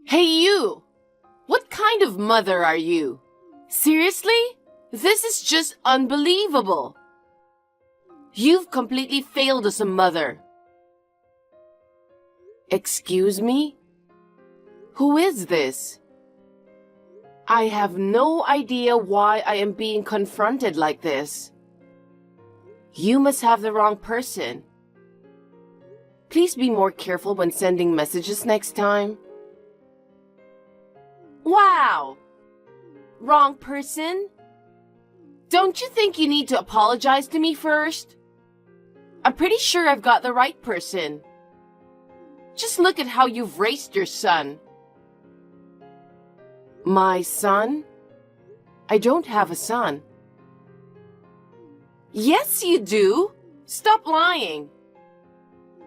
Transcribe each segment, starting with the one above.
Hey you! What kind of mother are you? Seriously? This is just unbelievable. You've completely failed as a mother. Excuse me? Who is this? I have no idea why I am being confronted like this. You must have the wrong person. Please be more careful when sending messages next time. Wow! Wrong person? Don't you think you need to apologize to me first? I'm pretty sure I've got the right person. Just look at how you've raised your son. My son? I don't have a son. Yes, you do. Stop lying.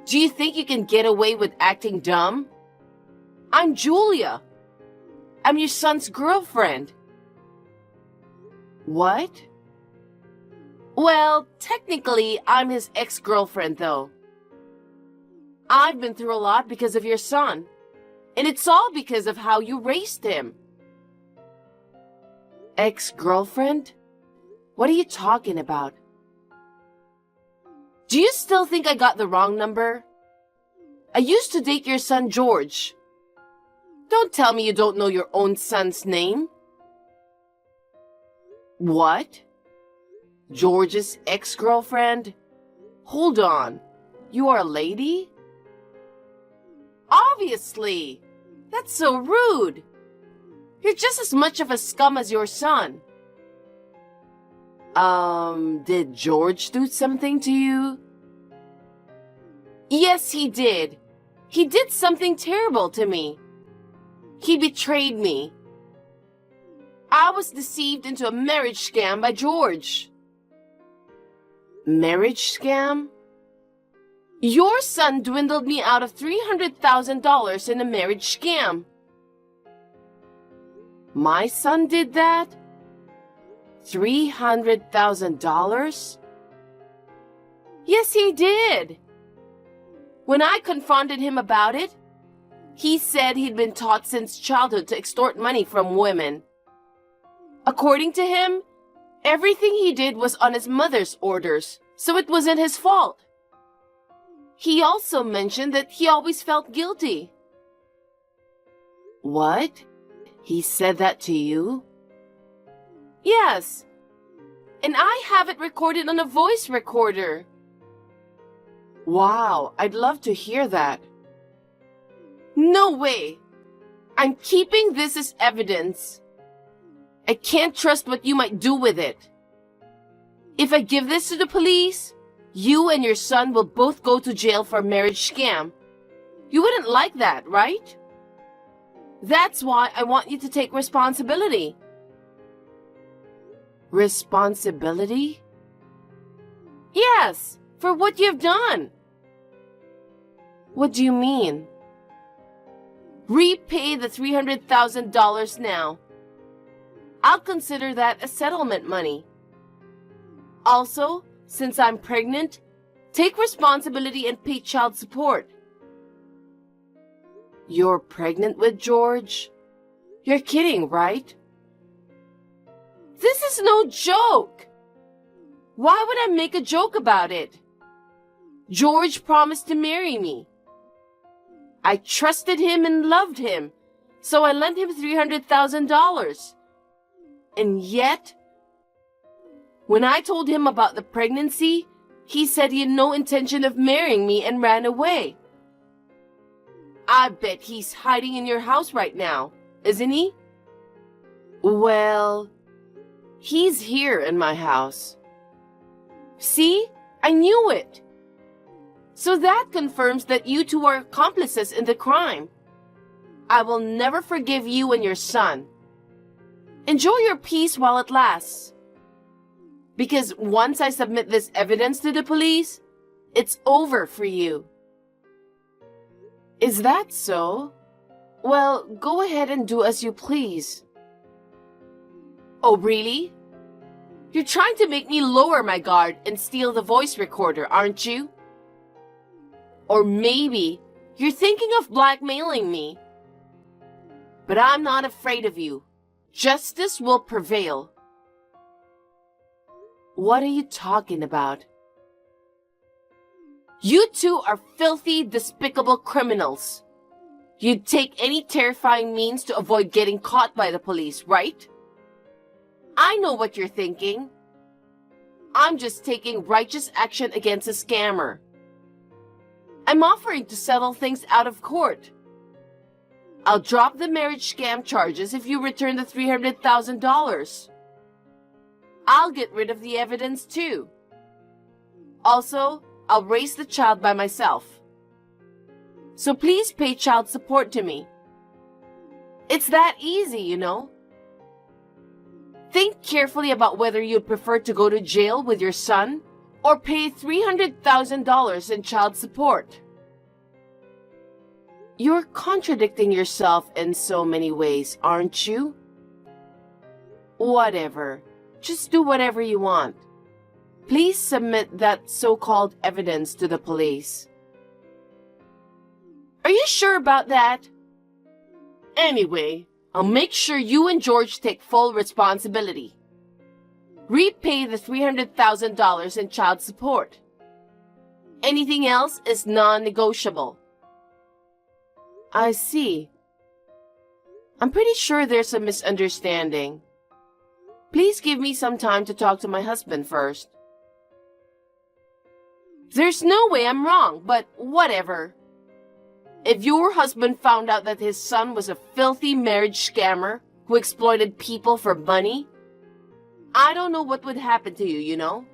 Do you think you can get away with acting dumb? I'm Julia. I'm your son's girlfriend. What? Well, technically, I'm his ex-girlfriend, though. I've been through a lot because of your son, and it's all because of how you raised him. Ex-girlfriend? What are you talking about? Do you still think I got the wrong number? I used to date your son, George. Don't tell me you don't know your own son's name. What? George's ex-girlfriend? Hold on. You are a lady? Obviously. That's so rude. You're just as much of a scum as your son. Did George do something to you? Yes, he did. He did something terrible to me. He betrayed me. I was deceived into a marriage scam by George. Marriage scam? Your son dwindled me out of $300,000 in a marriage scam. My son did that? $300,000? Yes, he did. When I confronted him about it, he said he'd been taught since childhood to extort money from women. According to him, everything he did was on his mother's orders, so it wasn't his fault. He also mentioned that he always felt guilty. What? He said that to you? Yes. And I have it recorded on a voice recorder. Wow, I'd love to hear that. No way. I'm keeping this as evidence. I can't trust what you might do with it. If I give this to the police, you and your son will both go to jail for a marriage scam. You wouldn't like that, right? That's why I want you to take responsibility. Responsibility? Yes, for what you've done. What do you mean? Repay the $300,000 now. I'll consider that as settlement money. Also, since I'm pregnant, take responsibility and pay child support. You're pregnant with George? You're kidding, right? This is no joke. Why would I make a joke about it? George promised to marry me. I trusted him and loved him, so I lent him $300,000. And yet, when I told him about the pregnancy, he said he had no intention of marrying me and ran away. I bet he's hiding in your house right now, isn't he? Well, he's here in my house. See? I knew it. So that confirms that you two are accomplices in the crime. I will never forgive you and your son. Enjoy your peace while it lasts. Because once I submit this evidence to the police, it's over for you. Is that so? Well, go ahead and do as you please. Oh, really? You're trying to make me lower my guard and steal the voice recorder, aren't you? Or maybe you're thinking of blackmailing me. But I'm not afraid of you. Justice will prevail. What are you talking about? You two are filthy, despicable criminals. You'd take any terrifying means to avoid getting caught by the police, right? I know what you're thinking. I'm just taking righteous action against a scammer. I'm offering to settle things out of court. I'll drop the marriage scam charges if you return the $300,000. I'll get rid of the evidence too. Also, I'll raise the child by myself. So please pay child support to me. It's that easy, you know. Think carefully about whether you'd prefer to go to jail with your son or pay $300,000 in child support. You're contradicting yourself in so many ways, aren't you? Whatever. Just do whatever you want. Please submit that so-called evidence to the police. Are you sure about that? Anyway, I'll make sure you and George take full responsibility. Repay the $300,000 in child support. Anything else is non-negotiable. I see. I'm pretty sure there's a misunderstanding. Please give me some time to talk to my husband first. There's no way I'm wrong, but whatever. If your husband found out that his son was a filthy marriage scammer who exploited people for money, I don't know what would happen to you, you know?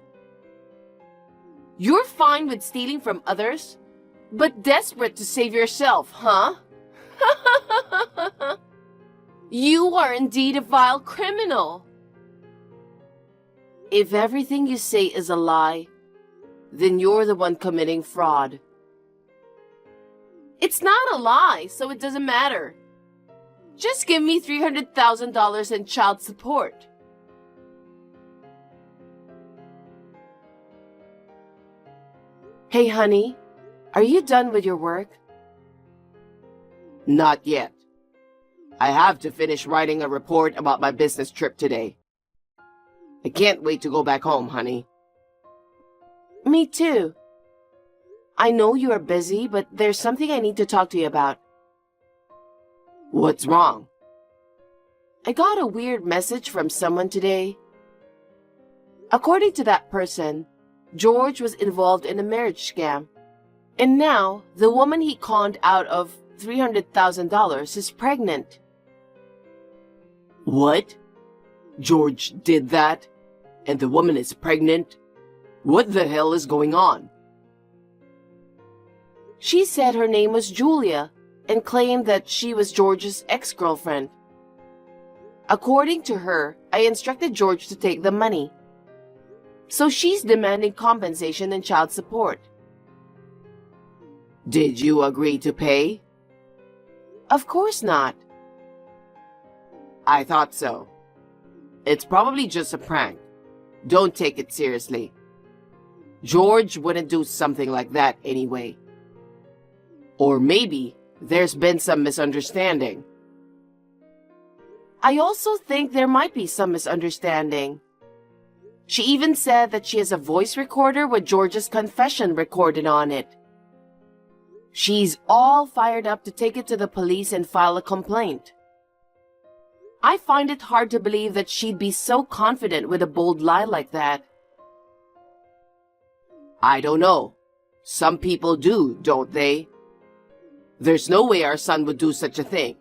You're fine with stealing from others, but desperate to save yourself, huh? You are indeed a vile criminal. If everything you say is a lie, then you're the one committing fraud. It's not a lie, so it doesn't matter. Just give me $300,000 in child support. Hey, honey, are you done with your work? Not yet. I have to finish writing a report about my business trip today. I can't wait to go back home, honey. Me too. I know you are busy, but there's something I need to talk to you about. What's wrong? I got a weird message from someone today. According to that person, George was involved in a marriage scam. And now, the woman he conned out of $300,000 is pregnant. What? George did that? And the woman is pregnant? What the hell is going on? She said her name was Julia and claimed that she was George's ex-girlfriend. According to her, I instructed George to take the money. So she's demanding compensation and child support. Did you agree to pay? Of course not. I thought so. It's probably just a prank. Don't take it seriously. George wouldn't do something like that anyway. Or maybe there's been some misunderstanding. I also think there might be some misunderstanding. She even said that she has a voice recorder with George's confession recorded on it. She's all fired up to take it to the police and file a complaint. I find it hard to believe that she'd be so confident with a bold lie like that. I don't know. Some people do, don't they? There's no way our son would do such a thing.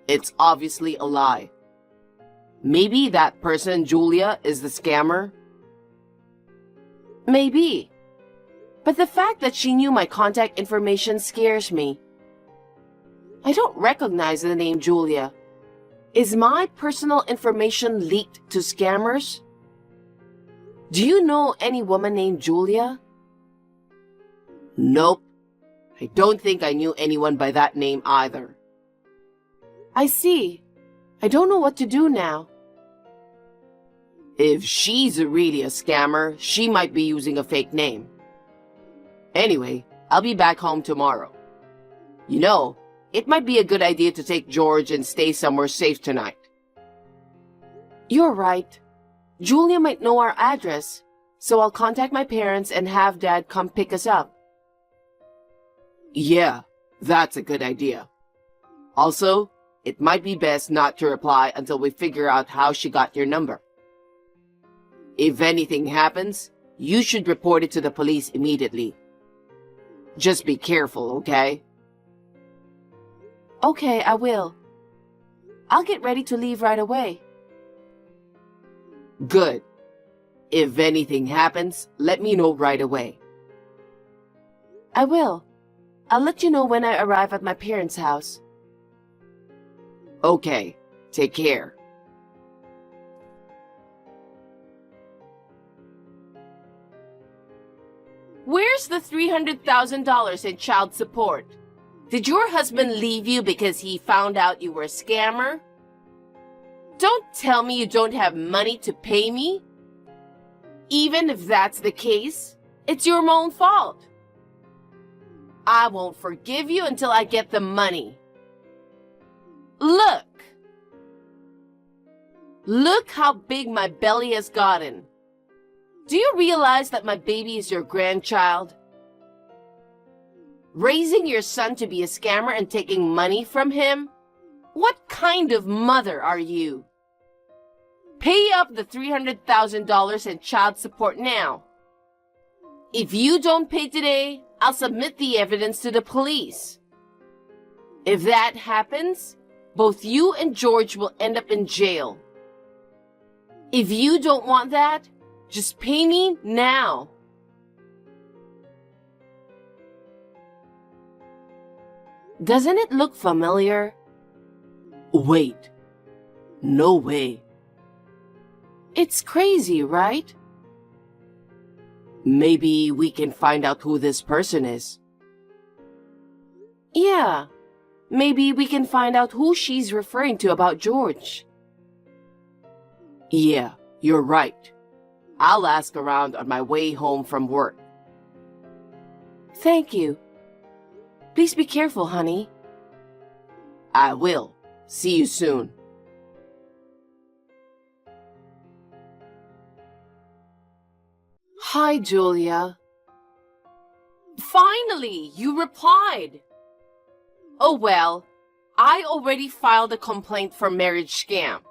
It's obviously a lie. Maybe that person, Julia, is the scammer? Maybe. But the fact that she knew my contact information scares me. I don't recognize the name Julia. Is my personal information leaked to scammers? Do you know any woman named Julia? Nope. I don't think I knew anyone by that name either. I see. I don't know what to do now. If she's really a scammer, she might be using a fake name. Anyway, I'll be back home tomorrow. You know, it might be a good idea to take George and stay somewhere safe tonight. You're right. Julia might know our address, so I'll contact my parents and have Dad come pick us up. Yeah, that's a good idea. Also, it might be best not to reply until we figure out how she got your number. If anything happens, you should report it to the police immediately. Just be careful, okay? Okay, I will. I'll get ready to leave right away. Good. If anything happens, let me know right away. I will. I'll let you know when I arrive at my parents' house. Okay, take care. Where's the $300,000 in child support? Did your husband leave you because he found out you were a scammer? Don't tell me you don't have money to pay me. Even if that's the case, it's your own fault. I won't forgive you until I get the money. Look! Look how big my belly has gotten. Do you realize that my baby is your grandchild? Raising your son to be a scammer and taking money from him? What kind of mother are you? Pay up the $300,000 in child support now. If you don't pay today, I'll submit the evidence to the police. If that happens, both you and George will end up in jail. If you don't want that, just pay me now. Doesn't it look familiar? Wait. No way. It's crazy, right? Maybe we can find out who this person is. Yeah. Maybe we can find out who she's referring to about George. Yeah, you're right. I'll ask around on my way home from work. Thank you. Please be careful, honey. I will. See you soon. Hi, Julia. Finally, you replied. Oh well, I already filed a complaint for marriage scam.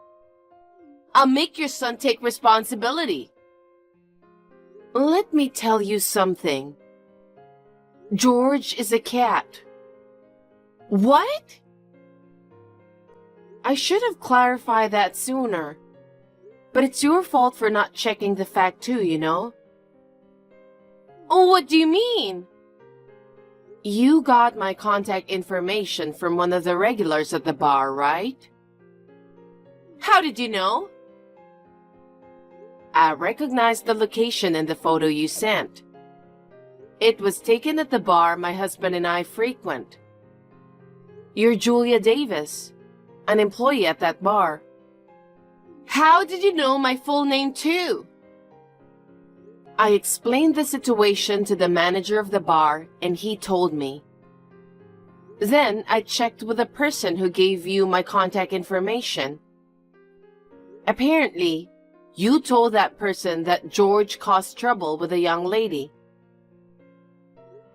I'll make your son take responsibility. Let me tell you something. George is a cat. What? I should have clarified that sooner. But it's your fault for not checking the fact too, you know? Oh, what do you mean? You got my contact information from one of the regulars at the bar, right? How did you know? I recognized the location in the photo you sent. It was taken at the bar my husband and I frequent. You're Julia Davis, an employee at that bar. How did you know my full name too? I explained the situation to the manager of the bar and he told me. Then I checked with the person who gave you my contact information. Apparently, you told that person that George caused trouble with a young lady.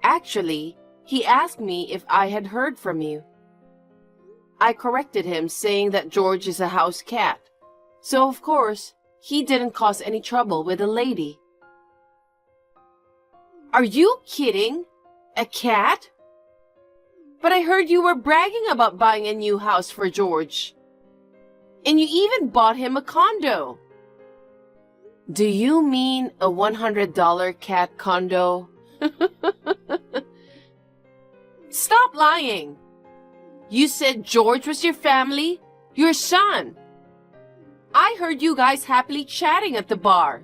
Actually, he asked me if I had heard from you. I corrected him saying that George is a house cat, so of course, he didn't cause any trouble with a lady. Are you kidding? A cat? But I heard you were bragging about buying a new house for George. And you even bought him a condo. Do you mean a $100 cat condo? Stop lying. You said George was your family, your son. I heard you guys happily chatting at the bar.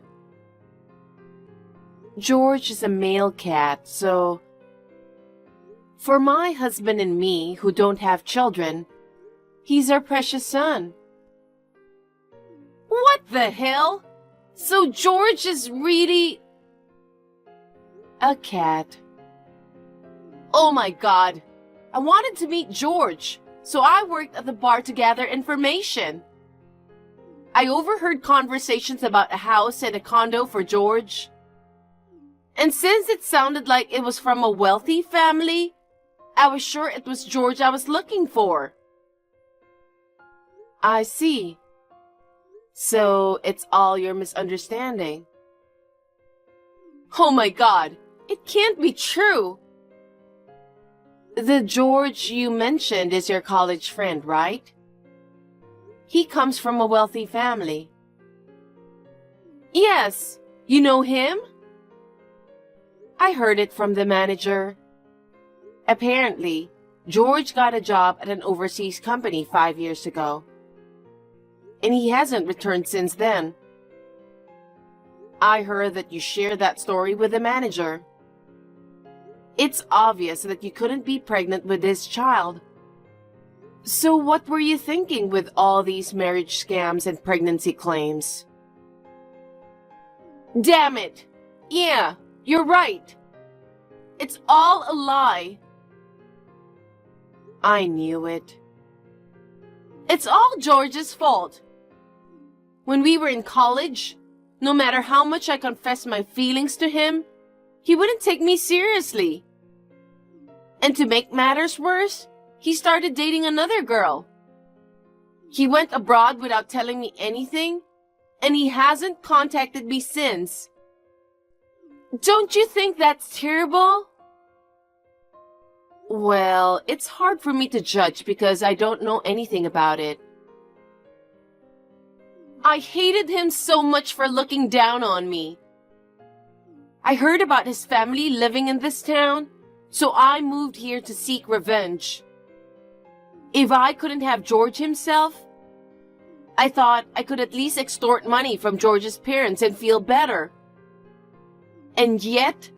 George is a male cat, so... For my husband and me, who don't have children, he's our precious son. What the hell? So George is really... a cat. Oh my God. I wanted to meet George, so I worked at the bar to gather information. I overheard conversations about a house and a condo for George. And since it sounded like it was from a wealthy family, I was sure it was George I was looking for. I see. So it's all your misunderstanding. Oh my God, it can't be true. The George you mentioned is your college friend, right? He comes from a wealthy family. Yes, you know him? I heard it from the manager. Apparently, George got a job at an overseas company 5 years ago. And he hasn't returned since then. I heard that you shared that story with the manager. It's obvious that you couldn't be pregnant with this child. So what were you thinking with all these marriage scams and pregnancy claims? Damn it! Yeah, you're right. It's all a lie. I knew it. It's all George's fault. When we were in college, no matter how much I confessed my feelings to him, he wouldn't take me seriously. And to make matters worse, he started dating another girl. He went abroad without telling me anything, and he hasn't contacted me since. Don't you think that's terrible? Well, it's hard for me to judge because I don't know anything about it. I hated him so much for looking down on me. I heard about his family living in this town, so I moved here to seek revenge. If I couldn't have George himself, I thought I could at least extort money from George's parents and feel better. And yet,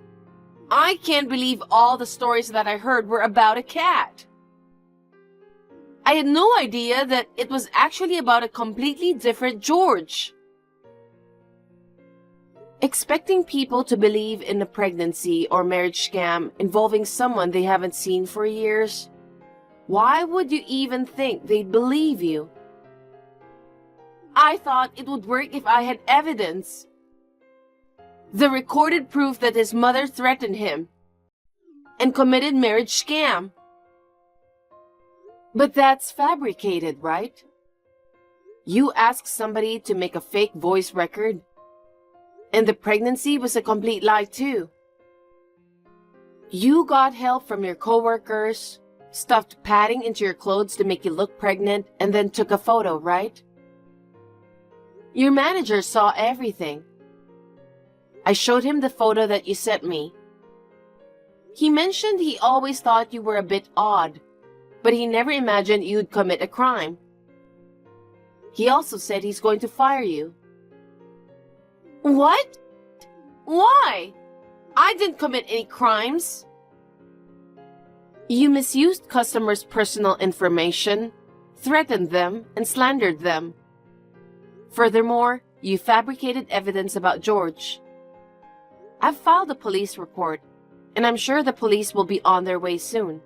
I can't believe all the stories that I heard were about a cat. I had no idea that it was actually about a completely different George. Expecting people to believe in a pregnancy or marriage scam involving someone they haven't seen for years, why would you even think they'd believe you? I thought it would work if I had evidence. The recorded proof that his mother threatened him and committed marriage scam. But that's fabricated, right? You asked somebody to make a fake voice record, and the pregnancy was a complete lie too. You got help from your coworkers, stuffed padding into your clothes to make you look pregnant, and then took a photo, right? Your manager saw everything. I showed him the photo that you sent me. He mentioned he always thought you were a bit odd, but he never imagined you'd commit a crime. He also said he's going to fire you. What? Why? I didn't commit any crimes. You misused customers' personal information, threatened them, and slandered them. Furthermore, you fabricated evidence about George. I've filed a police report, and I'm sure the police will be on their way soon.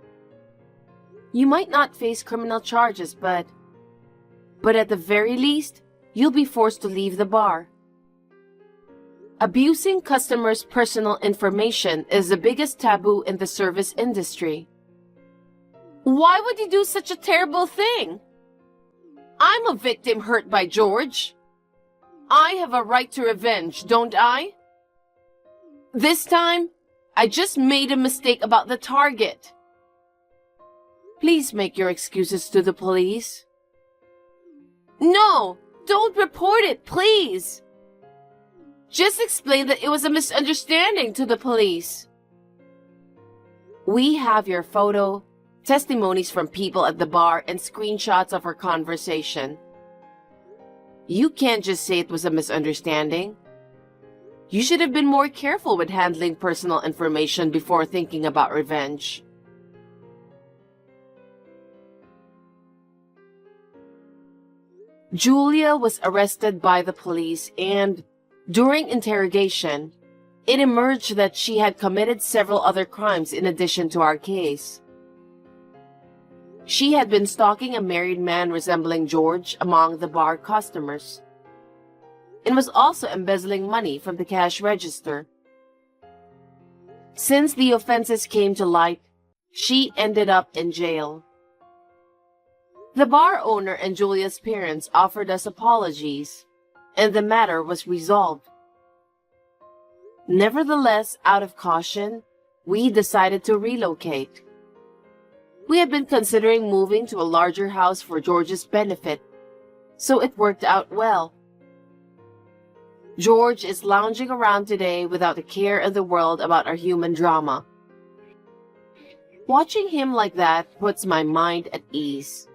You might not face criminal charges, but at the very least, you'll be forced to leave the bar. Abusing customers' personal information is the biggest taboo in the service industry. Why would you do such a terrible thing? I'm a victim hurt by George. I have a right to revenge, don't I? This time, I just made a mistake about the target. Please make your excuses to the police. No, don't report it, please. Just explain that it was a misunderstanding to the police. We have your photo, testimonies from people at the bar, and screenshots of our conversation. You can't just say it was a misunderstanding. You should have been more careful with handling personal information before thinking about revenge. Julia was arrested by the police and, during interrogation, it emerged that she had committed several other crimes in addition to our case. She had been stalking a married man resembling George among the bar customers, and was also embezzling money from the cash register. Since the offenses came to light, she ended up in jail. The bar owner and Julia's parents offered us apologies, and the matter was resolved. Nevertheless, out of caution, we decided to relocate. We had been considering moving to a larger house for George's benefit, so it worked out well. George is lounging around today without a care in the world about our human drama. Watching him like that puts my mind at ease.